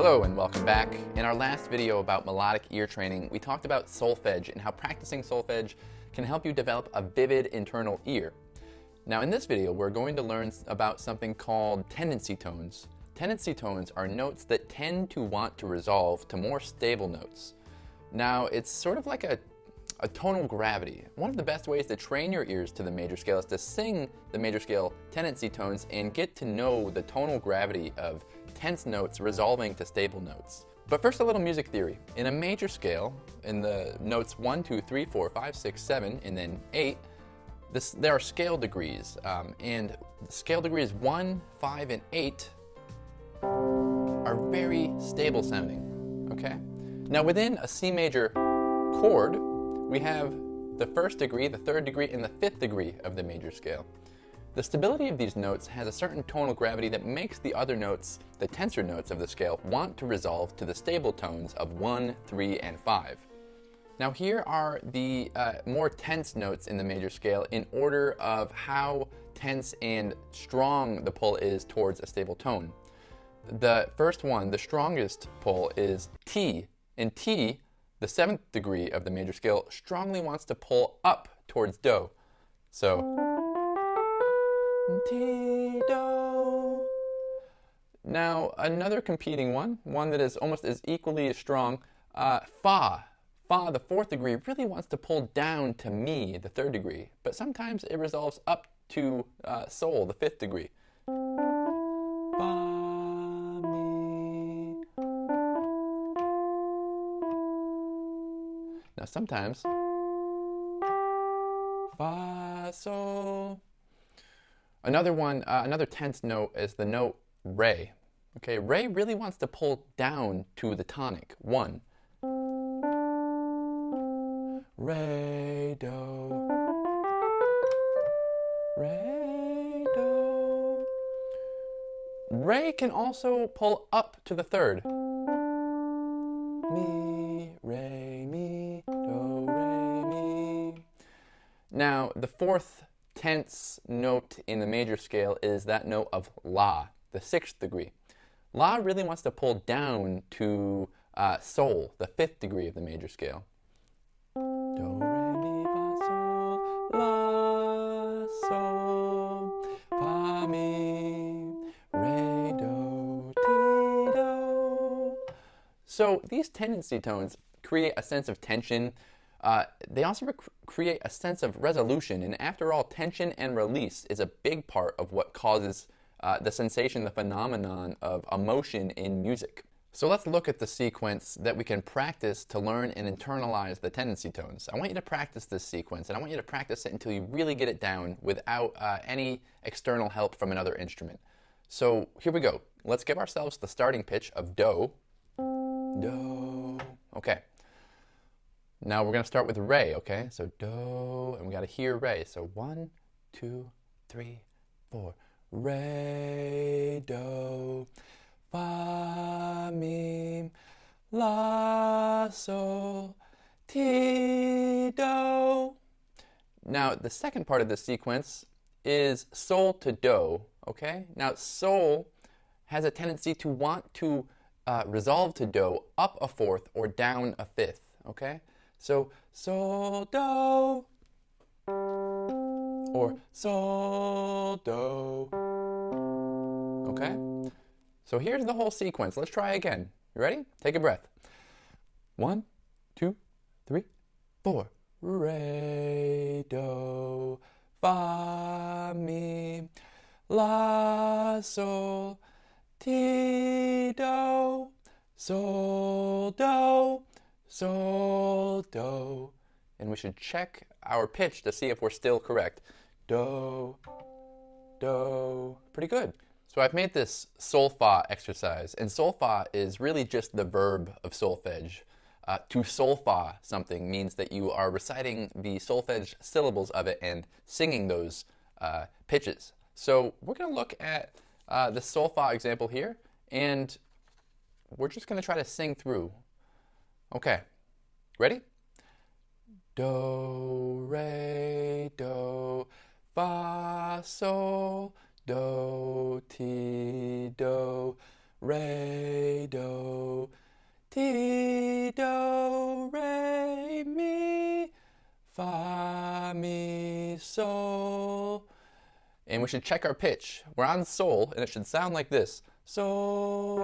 Hello and welcome back. In our last video about melodic ear training, we talked about solfege and how practicing solfege can help you develop a vivid internal ear. Now in this video, we're going to learn about something called tendency tones. Tendency tones are notes that tend to want to resolve to more stable notes. Now it's sort of like a tonal gravity. One of the best ways to train your ears to the major scale is to sing the major scale tendency tones and get to know the tonal gravity of tense notes resolving to stable notes. But first, a little music theory. In a major scale, in the notes 1, 2, 3, 4, 5, 6, 7, and then 8, there are scale degrees. And scale degrees 1, 5, and 8 are very stable sounding, okay? Now within a C major chord, we have the first degree, the third degree, and the fifth degree of the major scale. The stability of these notes has a certain tonal gravity that makes the other notes, the tensor notes of the scale, want to resolve to the stable tones of 1, 3, and 5. Now here are the more tense notes in the major scale in order of how tense and strong the pull is towards a stable tone. The first one, the strongest pull, is T. In T, the 7th degree of the major scale strongly wants to pull up towards Do. So, T, Do. Now, another competing one that is almost as equally as strong, Fa. Fa, the 4th degree, really wants to pull down to Mi, the 3rd degree, but sometimes it resolves up to Sol, the 5th degree. Fa. Now sometimes, Fa, Sol. Another one, another tense note is the note Re. Okay, Re really wants to pull down to the tonic, 1. Re, Do. Re, Do. Re can also pull up to the 3rd. Mi, Re, Mi, Do, Re, Mi. Now, the 4th tense note in the major scale is that note of La, the 6th degree. La really wants to pull down to Sol, the 5th degree of the major scale. Do, Re, Mi, Fa, Sol, La, Sol, Fa, Mi, Re, Do, Ti, Do. So these tendency tones create a sense of tension. They also create a sense of resolution, and after all, tension and release is a big part of what causes the sensation, the phenomenon of emotion in music. So let's look at the sequence that we can practice to learn and internalize the tendency tones. I want you to practice this sequence, and I want you to practice it until you really get it down without any external help from another instrument. So here we go. Let's give ourselves the starting pitch of Do. Do. Okay. Now we're going to start with Re, okay? So Do, and we got to hear Re. So 1, 2, 3, 4. Re, Do, Fa, Mi, La, Sol, Ti, Do. Now the second part of this sequence is Sol to Do, okay? Now Sol has a tendency to want to resolve to Do up a 4th or down a 5th, okay? So, Sol, Do, or Sol, Do, okay? So here's the whole sequence. Let's try again. You ready? Take a breath. 1, 2, 3, 4. Re, Do, Fa, Mi, La, Sol, Ti, Do, Sol, Do, Sol, Do. And we should check our pitch to see if we're still correct. Do, Do. Pretty good. So I've made this solfa exercise, and solfa is really just the verb of solfege. To solfa something means that you are reciting the solfege syllables of it and singing those pitches. So we're going to look at the solfa example here, and we're just going to try to sing through. Okay, ready? Do, Re, Do, Fa, Sol, Do, Ti, Do, Re, Do, ti, do, re, mi, fa, mi, sol. And we should check our pitch. We're on sol, and it should sound like this. Sol.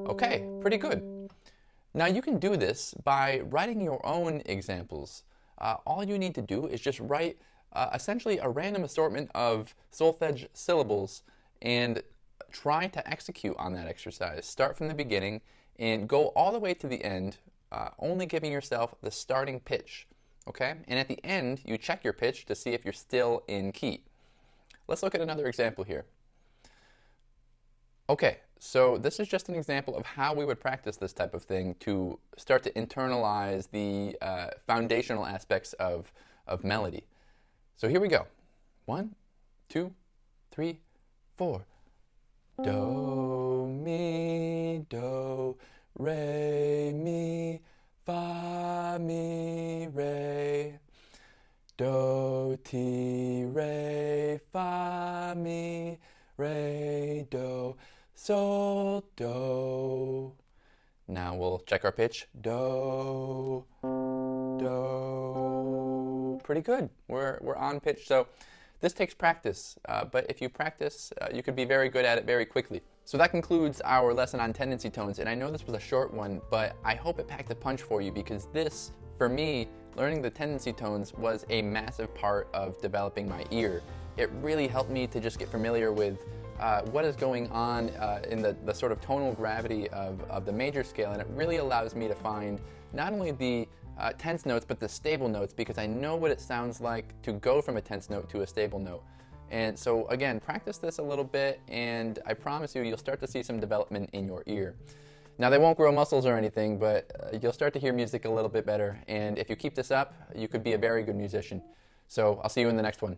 Okay, pretty good. Now you can do this by writing your own examples. All you need to do is just write essentially a random assortment of solfege syllables and try to execute on that exercise. Start from the beginning and go all the way to the end, only giving yourself the starting pitch. Okay? And at the end, you check your pitch to see if you're still in key. Let's look at another example here. Okay, so this is just an example of how we would practice this type of thing to start to internalize the foundational aspects of melody. So here we go. 1, 2, 3, 4. Do, mi, do, re, mi, fa, mi, re. Do, ti, re, fa, mi, re, do, sol, do. Now we'll check our pitch. Do, do. Pretty good. We're on pitch. So this takes practice, but if you practice, you could be very good at it very quickly. So that concludes our lesson on tendency tones, and I know this was a short one, but I hope it packed a punch for you because this, for me, learning the tendency tones was a massive part of developing my ear. It really helped me to just get familiar with what is going on in the sort of tonal gravity of the major scale, and it really allows me to find not only the tense notes but the stable notes, because I know what it sounds like to go from a tense note to a stable note. And so again, practice this a little bit and I promise you, you'll start to see some development in your ear. Now they won't grow muscles or anything, but you'll start to hear music a little bit better, and if you keep this up, you could be a very good musician. So I'll see you in the next one.